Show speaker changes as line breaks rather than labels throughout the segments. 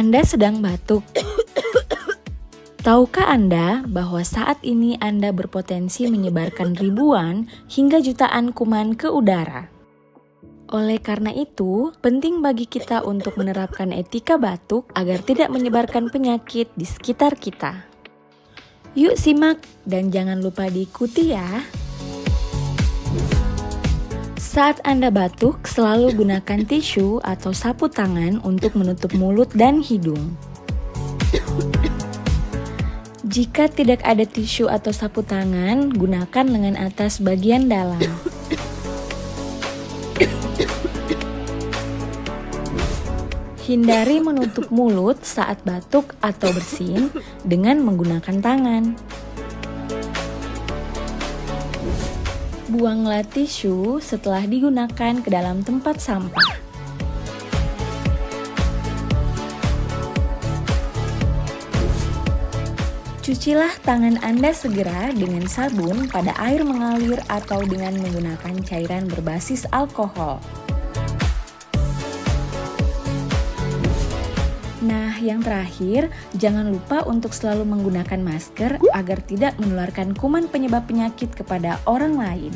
Anda sedang batuk. Tahukah Anda bahwa saat ini Anda berpotensi menyebarkan ribuan hingga jutaan kuman ke udara? Oleh karena itu, penting bagi kita untuk menerapkan etika batuk agar tidak menyebarkan penyakit di sekitar kita. Yuk simak dan jangan lupa diikuti ya. Saat Anda batuk, selalu gunakan tisu atau sapu tangan untuk menutup mulut dan hidung. Jika tidak ada tisu atau sapu tangan, gunakan lengan atas bagian dalam. Hindari menutup mulut saat batuk atau bersin dengan menggunakan tangan. Buanglah tisu setelah digunakan ke dalam tempat sampah. Cucilah tangan Anda segera dengan sabun pada air mengalir atau dengan menggunakan cairan berbasis alkohol. Nah, yang terakhir, jangan lupa untuk selalu menggunakan masker agar tidak menularkan kuman penyebab penyakit kepada orang lain.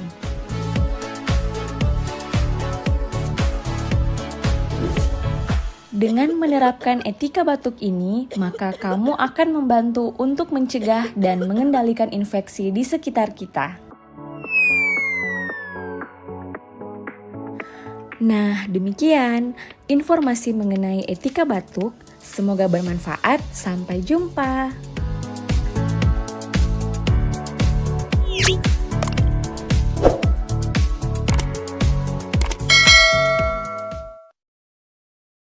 Dengan menerapkan etika batuk ini, maka kamu akan membantu untuk mencegah dan mengendalikan infeksi di sekitar kita. Nah, demikian informasi mengenai etika batuk. Semoga bermanfaat. Sampai jumpa.